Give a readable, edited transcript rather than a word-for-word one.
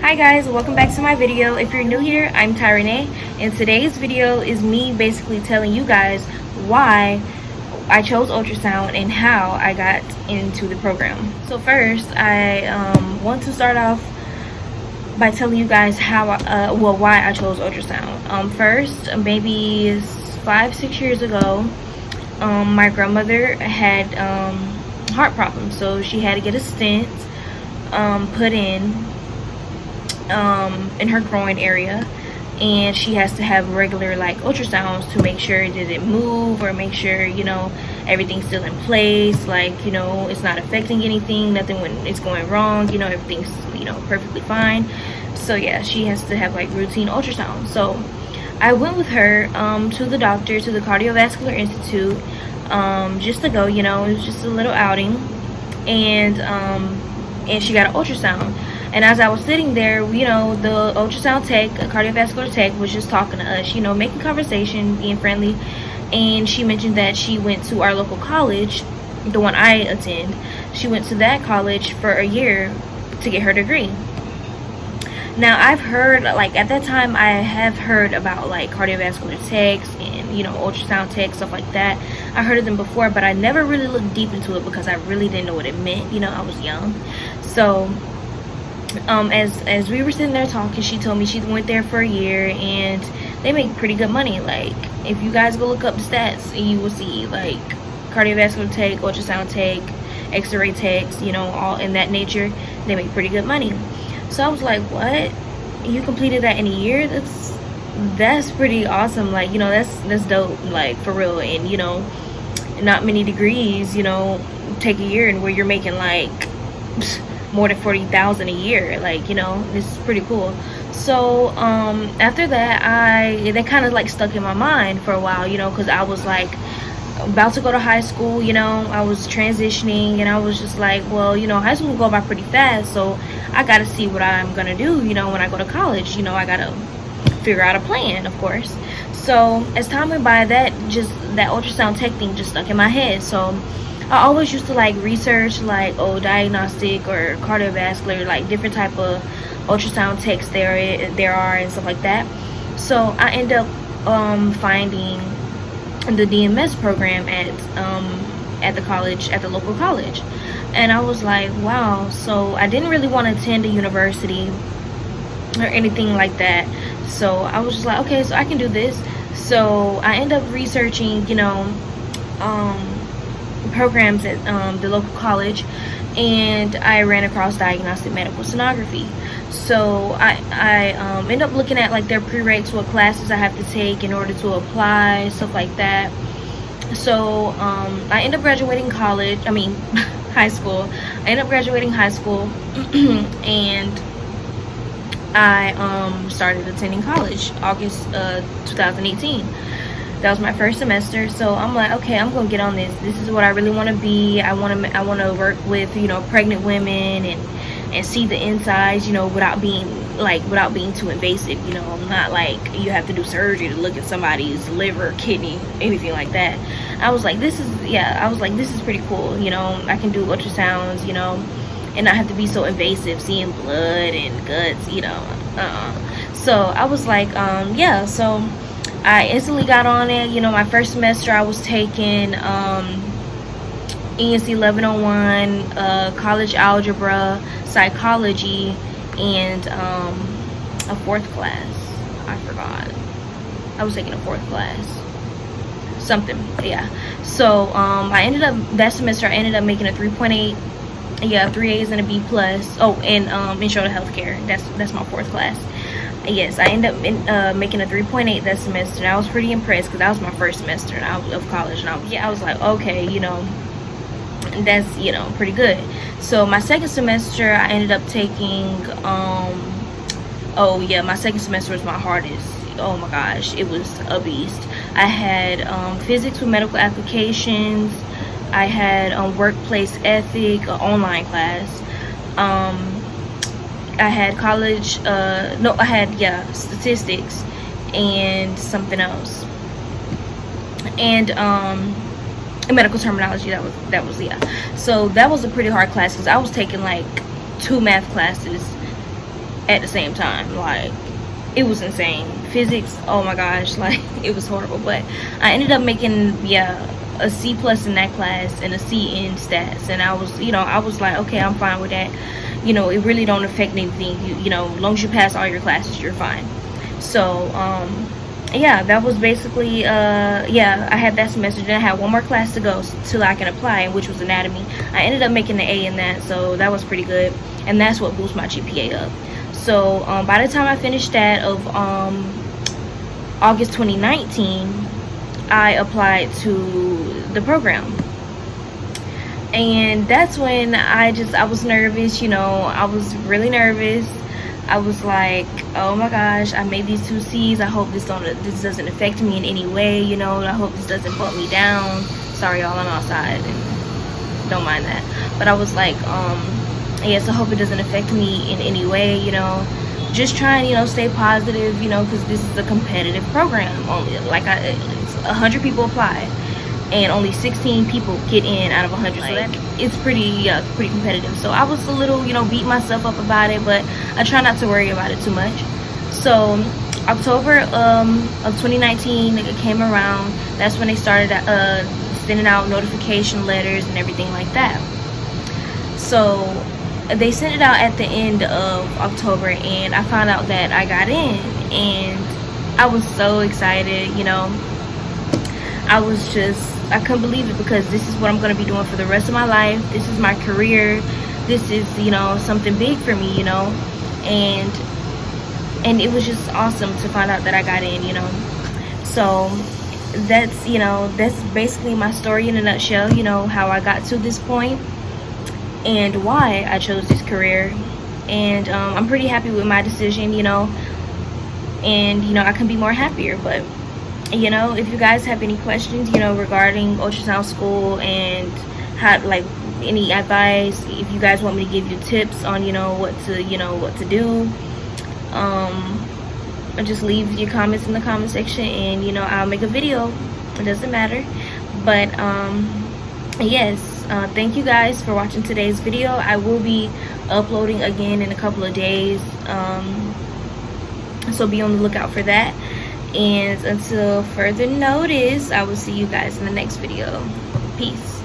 Hi guys, welcome back to my video. If you're new here, I'm Tyrone, and today's video is me basically telling you guys why I chose ultrasound and how I got into the program. So first, I want to start off by telling you guys how why I chose ultrasound. First, maybe 5-6 years ago, my grandmother had heart problems, so she had to get a stent put in her groin area, and she has to have regular like ultrasounds to make sure it didn't move, or make sure everything's still in place, like it's not affecting anything, nothing when it's going wrong, everything's perfectly fine. So yeah, she has to have like routine ultrasound. So I went with her to the doctor, to the Cardiovascular Institute, just to go, it was just a little outing, and she got an ultrasound. And as I was sitting there, the ultrasound tech, cardiovascular tech, was just talking to us, making conversation, being friendly. And she mentioned that she went to our local college, the one I attend. She went to that college for a year to get her degree. Now, I've heard, like, at that time, I have heard about, like, cardiovascular techs and, ultrasound techs, stuff like that. I heard of them before, but I never really looked deep into it because I really didn't know what it meant. I was young. So as we were sitting there talking, she told me she went there for a year and they make pretty good money. Like, if you guys go look up the stats, you will see like cardiovascular tech, ultrasound tech, x-ray techs, all in that nature, they make pretty good money. So I was like, what, you completed that in a year? That's pretty awesome. Like, that's dope, like, for real. And not many degrees take a year and where you're making like more than 40,000 a year. Like, this is pretty cool. So after that, that kind of like stuck in my mind for a while, because I was like about to go to high school. I was transitioning, and I was just like, well, high school will go by pretty fast, so I gotta see what I'm gonna do when I go to college. I gotta figure out a plan, of course. So as time went by, that ultrasound tech thing just stuck in my head. So I always used to like research like diagnostic or cardiovascular, like different type of ultrasound techs there are and stuff like that. So I end up finding the DMS program at the college, at the local college, and I was like, wow. So I didn't really want to attend a university or anything like that. So I was just like, okay, so I can do this. So I end up researching programs at the local college, and I ran across diagnostic medical sonography. So I end up looking at like their prereqs, what classes I have to take in order to apply, stuff like that. So I end up graduating high school. I end up graduating high school and I started attending college August 2018. That was my first semester. So I'm like, okay, I'm gonna get on this. This is what I really want to be. I want to work with pregnant women and see the insides, without being too invasive. Not like you have to do surgery to look at somebody's liver, kidney, anything like that. I was like, this is pretty cool. I can do ultrasounds, and not have to be so invasive, seeing blood and guts, So I was like, yeah. So I instantly got on it. My first semester I was taking ENC 1101, college algebra, psychology, and a fourth class. I forgot. I was taking a fourth class. Something, yeah. So I ended up, that semester I ended up making a 3.8. Yeah, 3 A's and a B plus. Oh, and intro to healthcare. That's my fourth class. Yes, I ended up making a 3.8 that semester, and I was pretty impressed because that was my first semester of college, and I was like, okay, that's pretty good. So my second semester I ended up taking oh yeah, my second semester was my hardest. Oh my gosh, it was a beast. I had physics with medical applications. I had workplace ethic, online class. I had statistics and something else, and medical terminology. That was yeah. So that was a pretty hard class because I was taking like 2 math classes at the same time. Like, it was insane. Physics, oh my gosh, like, it was horrible. But I ended up making, yeah, a C plus in that class and a C in stats. And I was, you know, I was like, okay, I'm fine with that. You know, it really don't affect anything. You know, as long as you pass all your classes, you're fine. So, yeah, that was basically, yeah, I had that semester. Then I had one more class to go till I can apply, which was anatomy. I ended up making the A in that, so that was pretty good. And that's what boosted my GPA up. So by the time I finished that of August 2019, I applied to the program. And that's when I was nervous, you know, I was really nervous. I was like, oh my gosh, I made these 2 C's. I hope this doesn't affect me in any way, you know. I hope this doesn't bump me down. Sorry, y'all, I'm outside and don't mind that. But I was like, yes, I hope it doesn't affect me in any way, you know. Just trying, you know, stay positive, you know, because this is a competitive program. Only like 100 people apply, and only 16 people get in out of 100. Like, so that it's pretty competitive. So I was a little, you know, beat myself up about it, but I try not to worry about it too much. So October of 2019 it came around. That's when they started sending out notification letters and everything like that. So they sent it out at the end of October, and I found out that I got in, and I was so excited, you know. I couldn't believe it, because this is what I'm going to be doing for the rest of my life. This is my career. This is, you know, something big for me, you know. And it was just awesome to find out that I got in, you know. So that's, you know, that's basically my story in a nutshell, you know, how I got to this point and why I chose this career. And I'm pretty happy with my decision, you know. And, you know, I can be more happier. But, you know, if you guys have any questions, you know, regarding ultrasound school and how, like, any advice, if you guys want me to give you tips on, you know, what to do, just leave your comments in the comment section, and, you know, I'll make a video. It doesn't matter. But yes, thank you guys for watching today's video. I will be uploading again in a couple of days, so be on the lookout for that. And until further notice, I will see you guys in the next video. Peace.